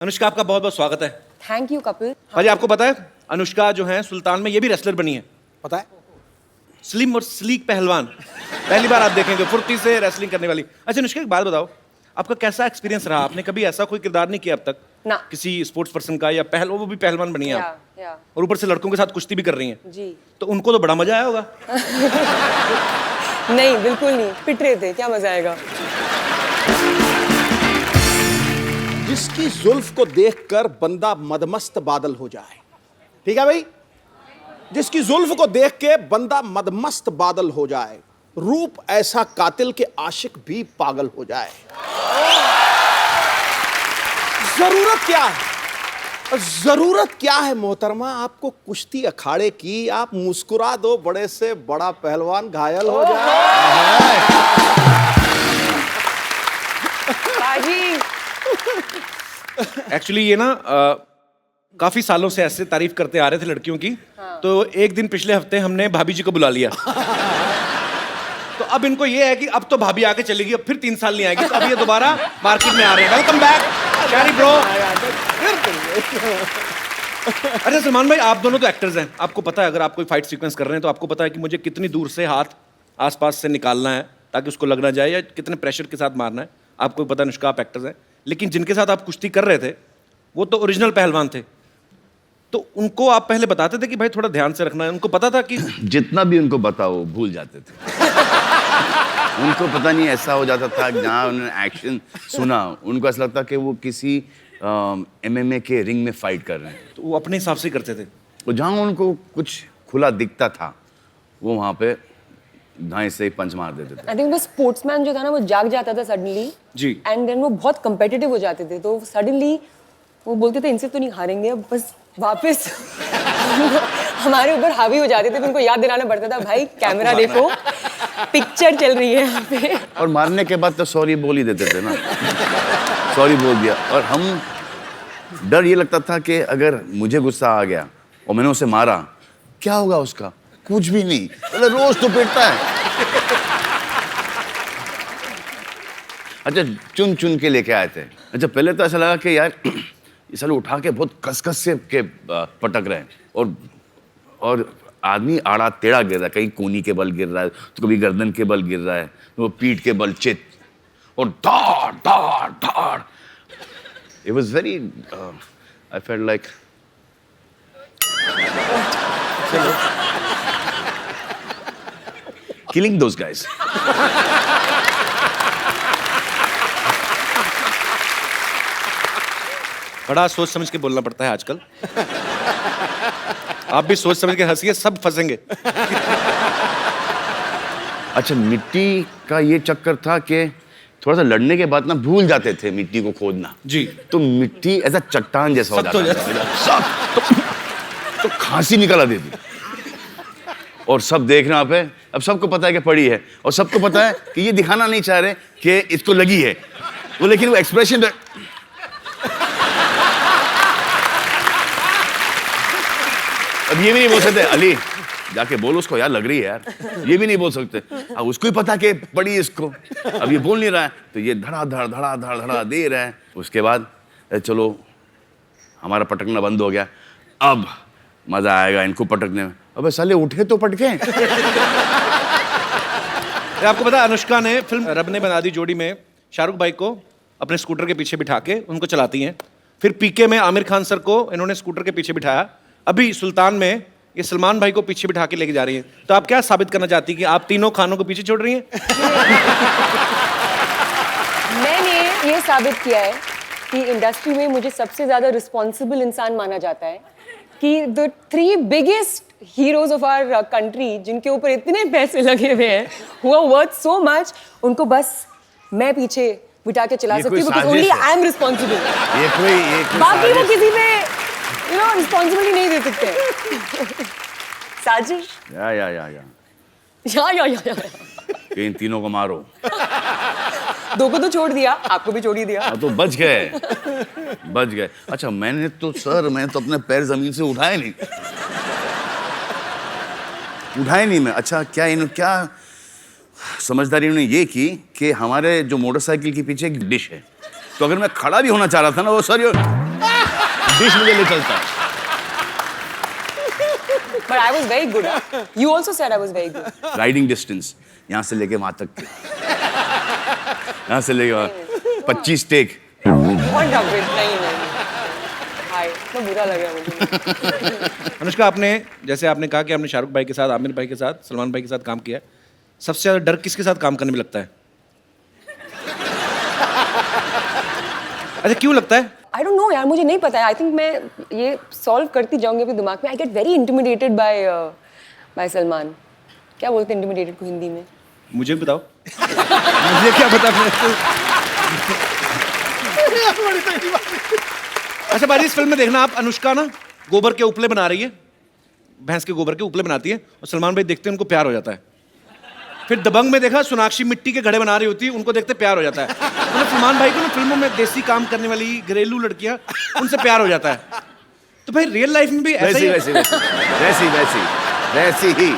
अनुष्का, आपका बहुत बहुत स्वागत है। Thank you Kapil. भाजी, आपको पता है अनुष्का जो है सुल्तान में ये भी रेसलर बनी है। पता है? स्लिम और स्लीक पहलवान, पहली बार आप देखेंगे फुर्ती से रेसलिंग करने वाली। अच्छा अनुष्का, एक बात बताओ, आपका कैसा एक्सपीरियंस रहा? आपने कभी ऐसा कोई किरदार नहीं किया अब तक ना। किसी स्पोर्ट्स पर्सन का, या वो भी पहलवान बनी है आप, या। और ऊपर से लड़कों के साथ कुश्ती भी कर रही हैं, जी। तो उनको तो बड़ा मजा आया होगा। नहीं, बिल्कुल नहीं, पिट रहे थे, क्या मजा आएगा। जिसकी जुल्फ को देखकर बंदा मदमस्त बादल हो जाए, ठीक है भाई? जिसकी जुल्फ को देख के बंदा मदमस्त बादल हो जाए, रूप ऐसा कातिल के आशिक भी पागल हो जाए। जरूरत क्या है? जरूरत क्या है मोहतरमा आपको कुश्ती अखाड़े की? आप मुस्कुरा दो, बड़े से बड़ा पहलवान घायल हो जाए। बाजी। एक्चुअली ये ना काफी सालों से ऐसे तारीफ करते आ रहे थे लड़कियों की। हाँ। तो एक दिन पिछले हफ्ते हमने भाभी जी को बुला लिया। तो अब इनको ये है कि अब तो भाभी आके चलेगी, अब फिर 3 साल नहीं आएगी, तो अब ये दोबारा मार्केट में आ रहे हैं। Welcome back carry bro. अच्छा सलमान भाई, आप दोनों तो एक्टर्स हैं, आपको पता है अगर आप कोई फाइट सीक्वेंस कर रहे हैं तो आपको पता है कि मुझे कितनी दूर से हाथ आसपास से निकालना है ताकि उसको लग ना जाए, या कितने प्रेशर के साथ मारना है। आपको पता है अनुष्का, आप एक्टर्स हैं, लेकिन जिनके साथ आप कुश्ती कर रहे थे वो तो ओरिजिनल पहलवान थे, तो उनको आप पहले बताते थे कि भाई थोड़ा ध्यान से रखना है? उनको पता था कि जितना भी उनको बताओ भूल जाते थे। उनको पता नहीं ऐसा हो जाता था, जहाँ उन्होंने एक्शन सुना उनको ऐसा लगता कि वो किसी MMA के रिंग में फाइट कर रहे हैं। तो वो अपने हिसाब से करते थे। वो जहाँ उनको कुछ खुला दिखता था वो वहाँ पे दाएं से पंच मार देते थे। आई थिंक वो स्पोर्ट्समैन जो था ना, वो जाग जाता था सडनली जी। एंड देन वो बहुत कंपेटिटिव हो जाते थे, तो सडनली वो बोलते थे इनसे तो नहीं हारेंगे, अब बस वापस हमारे ऊपर हावी हो जाते थे। तो उनको याद दिलाना पड़ता था, भाई कैमरा देखो, पिक्चर चल रही है यहाँ पे। और मारने के बाद तो सॉरी बोल ही देते थे ना। सॉरी बोल दिया। और हम डर ये लगता था कि अगर मुझे गुस्सा आ गया और मैंने उसे मारा, क्या होगा उसका? कुछ भी नहीं, मतलब रोज तो पिटता है। अच्छा, चुन चुन के लेके आए थे। अच्छा, पहले तो ऐसा लगा कि यार ये साले उठा के बहुत कस से के पटक रहे हैं, और आदमी आड़ा टेढ़ा गिर रहा है, कहीं कोनी के बल गिर रहा है, तो कभी गर्दन के बल गिर रहा है, तो वो पीठ के बल चित, और धाड़ धाड़ धाड़। It was very I felt like killing those guys. बड़ा सोच समझ के बोलना पड़ता है आजकल। आप भी सोच समझ के हंसिए, सब फंसेंगे। अच्छा, मिट्टी का ये चक्कर था कि थोड़ा सा लड़ने के बाद ना भूल जाते थे मिट्टी को खोदना। जी। तो मिट्टी ऐसा चट्टान जैसा हो सख्त हो जाता था। तो खांसी निकल आती थी। और सब देख रहे हैं पे, अब सबको पता है कि पड़ी है, और सबको पता है कि ये दिखाना नहीं चाह रहे कि इसको लगी है वो, लेकिन वो एक्सप्रेशन अब ये भी नहीं बोल सकते, अली जाके बोल उसको यार लग रही है यार, ये भी नहीं बोल सकते। अब उसको ही पता कि पड़ी इसको, अब ये बोल नहीं रहा है, तो ये धड़ा धड़ धड़ा धड़ धड़ा दे रहा है। उसके बाद चलो हमारा पटकना बंद हो गया, अब मजा आएगा इनको पटकने में। अबे साले उठे तो पटके। आपको पता है अनुष्का ने फिल्म रब ने बना दी जोड़ी में शाहरुख भाई को अपने स्कूटर के पीछे बिठा के उनको चलाती हैं। फिर पीके में आमिर खान सर को इन्होंने स्कूटर के पीछे बिठाया। अभी सुल्तान में ये सलमान भाई को पीछे बिठा के लेके जा रही हैं। तो आप क्या साबित करना चाहती हैं कि आप तीनों खानों को पीछे छोड़ रही हैं? मैंने ये साबित किया है कि इंडस्ट्री में मुझे सबसे ज्यादा रिस्पॉन्सिबल इंसान माना जाता है, कि the 3 biggest heroes of our country, जिनके ऊपर इतने पैसे लगे हुए हैं, who are worth so much, उनको बस मैं पीछे बिठा के चला सकती हूँ, because only I am responsible। ये कोई बाकी वो किसी पे रिस्पॉन्सिबिलिटी नहीं दे सकते। साजिश। या। कि इन तीनों को मारो। 2 को तो छोड़ दिया, आपको भी छोड़ ही दिया। तो बच गए। अच्छा, मैंने तो अपने पैर जमीन से उठाए नहीं मैं। अच्छा, क्या समझदारी उन्होंने ये की कि हमारे जो मोटरसाइकिल के पीछे एक डिश है, तो अगर मैं खड़ा भी होना चाह रहा था ना, वो सर डिश मुझे ले चलता। But I was very good. You also said I was very good. Riding distance यहाँ से लेके वहां तक, यहाँ से लेके वहां 25 टेक। बहुत डबल नहीं। हाय, तो बुरा लगा मुझे। अनुष्का, आपने जैसे आपने कहा कि आपने शाहरुख भाई के साथ, आमिर भाई के साथ, सलमान भाई के साथ काम किया है, सबसे ज्यादा डर किसके साथ काम करने में लगता है? अच्छा, क्यों लगता है? I don't know यार, मुझे नहीं पता है। I think मैं ये सॉल्व करती जाऊंगी अपने दिमाग में। I get very intimidated by Salman. क्या बोलते हैं intimidated को हिंदी में? मुझे भी बताओ। मुझे क्या पता। अच्छा बाजी, इस फिल्म में देखना आप, अनुष्का ना गोबर के उपले बना रही है, भैंस के गोबर के उपले बनाती है, और सलमान भाई देखते हैं उनको प्यार हो जाता है। फिर दबंग में देखा सोनाक्षी मिट्टी के घड़े बना रही होती है, उनको देखते प्यार हो जाता है। मतलब सलमान भाई को ना फिल्मों में देसी काम करने वाली घरेलू लड़कियां, उनसे प्यार हो जाता है। तो भाई रियल लाइफ में भी ऐसा ही है? वैसी ही।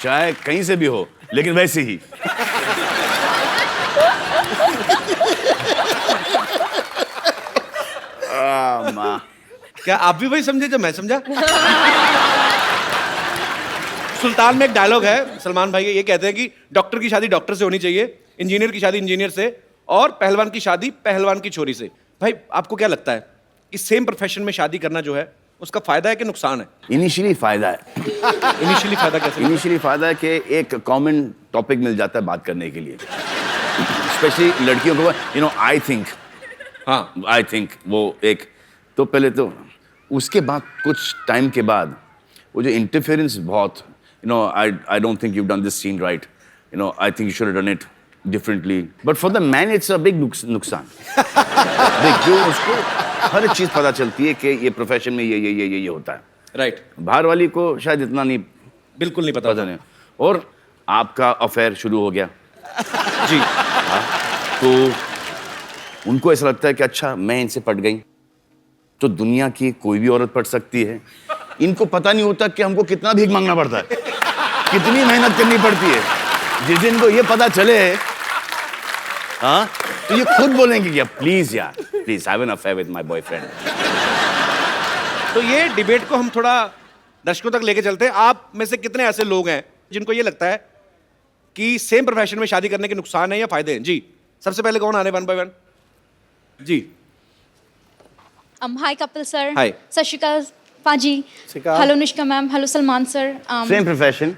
चाहे कहीं से भी हो, लेकिन वैसी ही। माँ, क्या आप भी वही समझे जो मैं समझा? सुल्तान में एक डायलॉग है, सलमान भाई ये कहते हैं कि डॉक्टर की शादी डॉक्टर से होनी चाहिए, इंजीनियर की शादी इंजीनियर से, और पहलवान की शादी पहलवान की छोरी से। भाई आपको क्या लगता है कि सेम प्रोफेशन में शादी करना जो है उसका फायदा है कि नुकसान है? इनिशियली फायदा है। इनिशियली फायदा कैसे? इनिशियली फायदा है कि एक कॉमन टॉपिक मिल जाता है बात करने के लिए, स्पेशली लड़कियों को। आई थिंक वो एक, तो पहले तो उसके बाद कुछ टाइम के बाद वो जो इंटरफेरेंस बहुत, I don't think you done this scene right, I think you should done it differently, but for the man it's a big नुकसान। देख, जो उसको हर चीज पता चलती है कि ये प्रोफेशन में ये होता है, राइट। बाहर वाली को शायद इतना नहीं, बिल्कुल नहीं पता नहीं। और आपका अफेयर शुरू हो गया जी, तो उनको ऐसा लगता है कि अच्छा मैं इनसे पट गई तो दुनिया की कोई भी औरत पट सकती है। इनको पता नहीं होता कि हमको कितना भीख मांगना पड़ता है, कितनी मेहनत करनी पड़ती है। जिस दिन को ये पता चले, हाँ, तो ये खुद बोलेंगे कि प्लीज यार, please have an affair with my boyfriend. तो ये डिबेट को हम थोड़ा दर्शकों तक लेके चलते हैं। आप में से कितने ऐसे लोग हैं जिनको ये लगता है कि सेम प्रोफेशन में शादी करने के नुकसान है या फायदे हैं? जी, सबसे पहले कौन आ रहे, 1 by 1? जी। Hi Kapil sir. Hi. सत श्री अकाल पाजी। Hello Anushka ma'am, hello Salman sir. Same profession,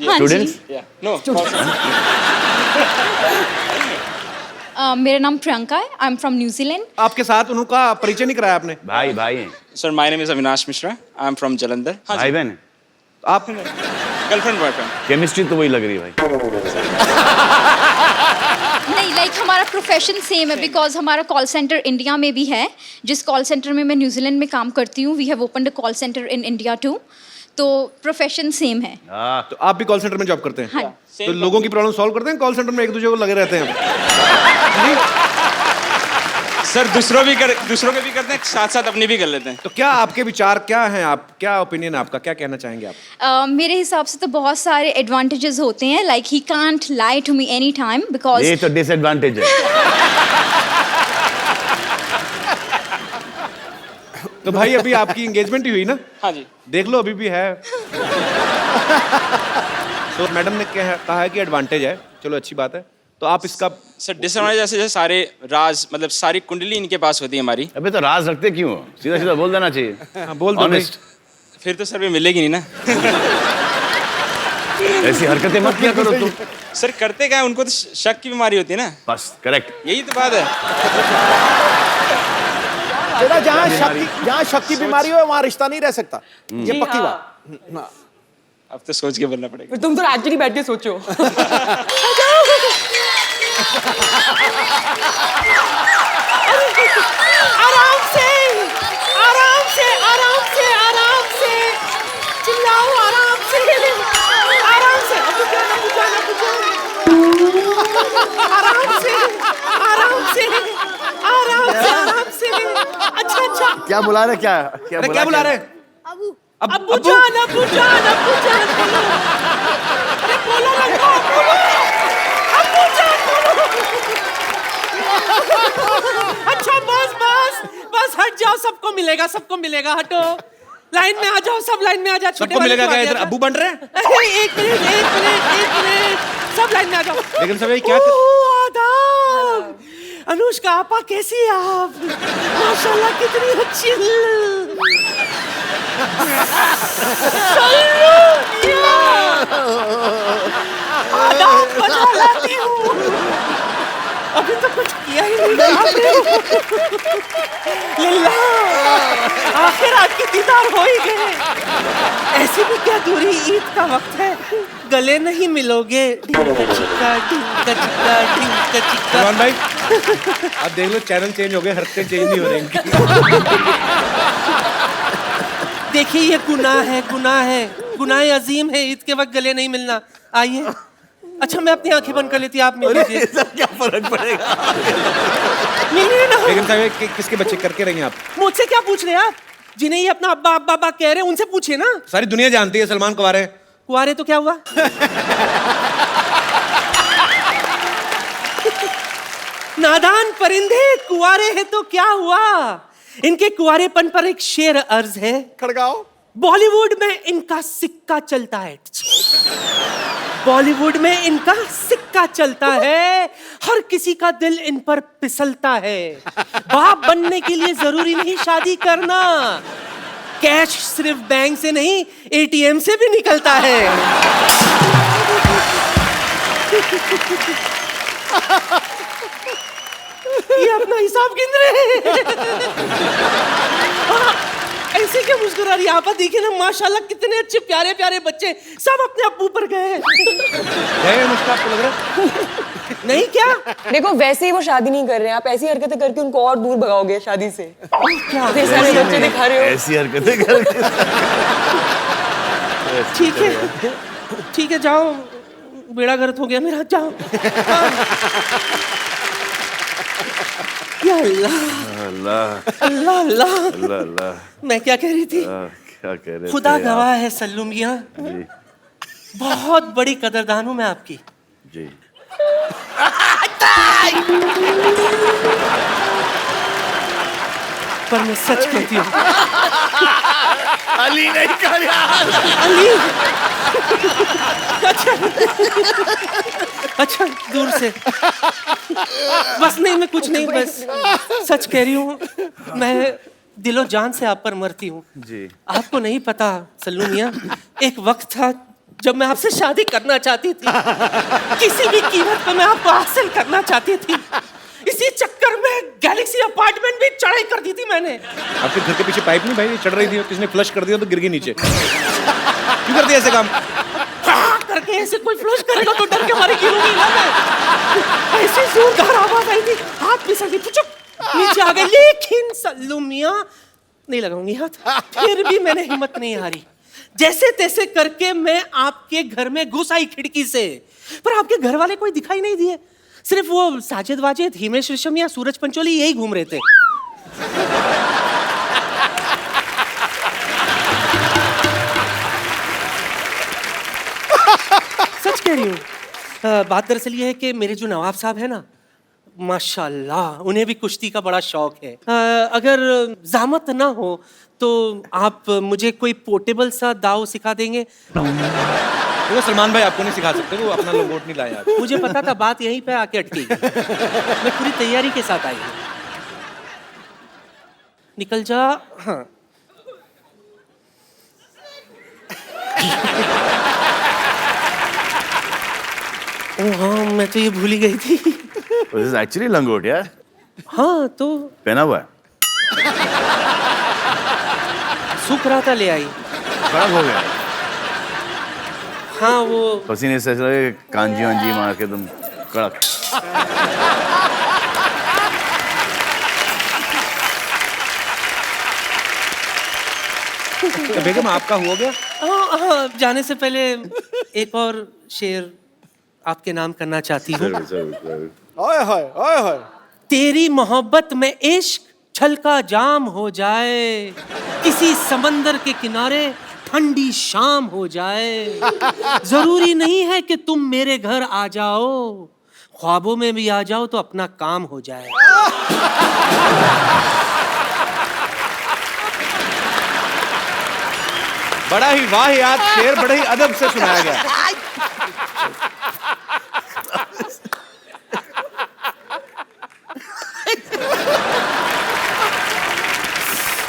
हाँ स्टूडेंट्स। मेरा नाम प्रियंका है, आई एम फ्रॉम न्यूजीलैंड। आपके साथ उनका परिचय नहीं कराया आपने? भाई हैं। Sir, my name is Avinash Mishra. I'm from Jalandhar. भाई बहन है। आप Girlfriend, boyfriend. केमिस्ट्री तो वही लग रही है भाई। नहीं, लाइक हमारा प्रोफेशन सेम है, बिकॉज हमारा कॉल सेंटर इंडिया में भी है, जिस कॉल सेंटर में मैं न्यूजीलैंड में काम करती हूँ। We have opened a call centre in India too, तो प्रोफेशन सेम है। तो आप भी कॉल सेंटर में जॉब करते हैं? हाँ। तो लोगों की प्रॉब्लम सॉल्व करते हैं कॉल सेंटर में, एक दूसरे को लगे रहते हैं? सर दूसरों के भी करते हैं, साथ साथ अपनी भी कर लेते हैं। तो क्या आपके विचार क्या हैं, आप क्या ओपिनियन है आपका, क्या कहना चाहेंगे आप? मेरे हिसाब से तो बहुत सारे एडवांटेजेस होते हैं, like he can't lie to me any time, because ये तो डिसएडवांटेज है। तो भाई अभी आपकी एंगेजमेंट ही हुई ना? हाँ जी। देख लो अभी भी है। तो मैडम ने कहा है कि एडवांटेज है, चलो अच्छी बात है। तो आप इसका सर डिसएडवांटेज जैसे सारे राज, मतलब सारी कुंडली इनके पास होती है हमारी। अबे तो राज रखते क्यों? सीधा सीधा बोल देना चाहिए। हाँ, बोल दो भाई। Honest. फिर तो सर भी मिलेगी नहीं ना। ऐसी हरकतें मत किया करो तुम। सर करते क्या है, उनको तो शक की बीमारी होती है ना। बस करेक्ट। यही तो बात है। बेटा, जहाँ शक की बीमारी हो वहाँ रिश्ता नहीं रह सकता, ये पक्की बात। अब तो सोच के बोलना पड़ेगा। तुम तो एक्चुअली बैठ के सोचो। आराम से, आराम से, आराम से, आराम से चिल्लाओ, आराम से, आराम से, आराम से, आराम से, आराम से, आराम से। अच्छा अच्छा, क्या बुला रहे? क्या क्या बुला रहे? अब्बू जान, अब्बू जान, अब्बू जान, अरे बोलो ना, अब्बू जान। मिलेगा, सबको मिलेगा, हटो। लाइन में आ जाओ, सब लाइन में आ जाओ। छोटे सबको वाले मिलेगा को क्या? आगे इधर आ जाओ। अब्बू बन रहे हैं? एक मिनट, सब लाइन में आ जाओ। लेकिन सब ये क्या ओह, आदाब। अनुष्का आपा, कैसी हैं आप? माशाल्लाह कितनी अच्छी। आदाब बजा लाती हूँ। अभी तो कुछ किया ही नहीं लिल्ला, आखिर आपकी दीदार हो ही गए। ऐसी भी क्या दूरी, ईद का वक्त है, गले नहीं मिलोगे। ढिंका चिक्का, ढिंका चिक्का, ढिंका चिक्का। सलमान भाई आप देख लो, चैनल चेंज हो गए, हरकतें चेंज नहीं हो रही इनकी। देखिए ये गुनाह है, गुनाह है, गुनाह अजीम है, ईद के वक्त गले नहीं मिलना। आइए। अच्छा मैं अपनी आंखें बंद कर लेती, आप मिल लीजिए। क्या फर्क पड़ेगा? मिलिए ना। लेकिन साहब ये किसके बच्चे करके रहेंगे आप? मुझसे क्या पूछ रहे हैं आप? जिन्हें ये अपना अब्बा अब्बा अब्बा कह रहे हैं उनसे पूछिए ना। सारी दुनिया जानती है सलमान कुंवारे हैं। कुआरे तो क्या हुआ? नादान परिंदे, कुआरे हैं तो क्या हुआ? इनके कुआरेपन पर एक शेर अर्ज है। खड़गाओ। बॉलीवुड में इनका सिक्का चलता है। बॉलीवुड में इनका सिक्का चलता है, हर किसी का दिल इन पर फिसलता है। बाप बनने के लिए जरूरी नहीं शादी करना, कैश सिर्फ बैंक से नहीं एटीएम से भी निकलता है। ये अपना हिसाब गिन रहे हैं। ऐसे क्या मुस्कुरा रही है आप? देखिए ना, माशाल्लाह कितने अच्छे प्यारे प्यारे बच्चे, सब अपने अब्बू पर गए। गए मुझको आपको लग रहा है? नहीं क्या? देखो वैसे ही वो शादी नहीं कर रहे हैं, आप ऐसी हरकतें करके उनको और दूर भगाओगे शादी से। क्या? इतने सारे बच्चे दिखा रहे हो। ऐसी हरकतें करके। ठीक है, ठीक है, जाओ, बेड़ा गर्क हो गया मेरा, जाओ। या अल्लाह अल्लाह अल्लाह अल्लाह। अल्लाह अल्लाह। मैं क्या कह रही थी? क्या कह रहे खुदा थे गवाह आप? है सल्लू मियां, जी बहुत बड़ी कदरदान हूं मैं आपकी। जी। पर मैं सच कहती हूँ अली नहीं कर अली। अच्छा दूर से, बस नहीं, मैं कुछ नहीं, बस सच कह रही हूँ, मैं दिलो जान से आप पर मरती हूँ। जी। आपको नहीं पता सल्लू मियां, एक वक्त था जब मैं आपसे शादी करना चाहती थी, किसी भी कीमत पर मैं आपको हासिल करना चाहती थी। इसी चक्कर में गैलेक्सी अपार्टमेंट भी चढ़ाई कर दी थी मैंने। आपके घर के पीछे पाइप नहीं भाई चढ़ रही थी, किसने फ्लश कर दिया तो गिर गई नीचे। क्यों कर दिया ऐसे काम? करके ऐसे कोई फ्लश करेगा तो डर के मारे गिरूंगी ना मैं। ऐसे जोरदार आवाज आई थी, हाथ फिसल गई, चुप नीचे आ गए। लेकिन सल्लू मियां, नहीं लगाऊंगी हाथ, फिर भी मैंने हिम्मत नहीं हारी। जैसे तैसे करके मैं आपके घर में घुस आई खिड़की से, पर आपके घर वाले कोई दिखाई नहीं दिए, सिर्फ वो साजिद वाजिद, हिमेश रेशमिया, सूरज पंचोली यही घूम रहे थे। सच कह रही हूँ। बात दरअसल ये है कि मेरे जो नवाब साहब है ना, माशाल्लाह उन्हें भी कुश्ती का बड़ा शौक है। अगर ज़हमत ना हो तो आप मुझे कोई पोर्टेबल सा दाव सिखा देंगे? वो सलमान भाई आपको नहीं सिखा सकते, वो अपना लंगोट नहीं लाए आप। मुझे पता था, बात यहीं पे आके अटकी। मैं पूरी तैयारी के साथ आई हूँ। निकल जा। हाँ ओ हाँ, मैं तो ये भूल ही गई थी। This is actually लंगोट यार। हाँ तो पहना हुआ है। सूख रहा था, ले आई। खराब हो गया। हाँ वो पसीने से ऐसा लगे कांजी वांजी मार के तुम कड़क। तो बेगम आपका हुआ गया? हाँ हाँ, जाने से पहले एक और शेर आपके नाम करना चाहती हूँ। ओए होए ओए होए। तेरी मोहब्बत में इश्क छलका जाम हो जाए, किसी समंदर के किनारे ठंडी शाम हो जाए। जरूरी नहीं है कि तुम मेरे घर आ जाओ, ख्वाबों में भी आ जाओ तो अपना काम हो जाए। बड़ा ही वाहियात शेर बड़े ही अदब से सुनाया गया।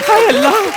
हाय अल्लाह,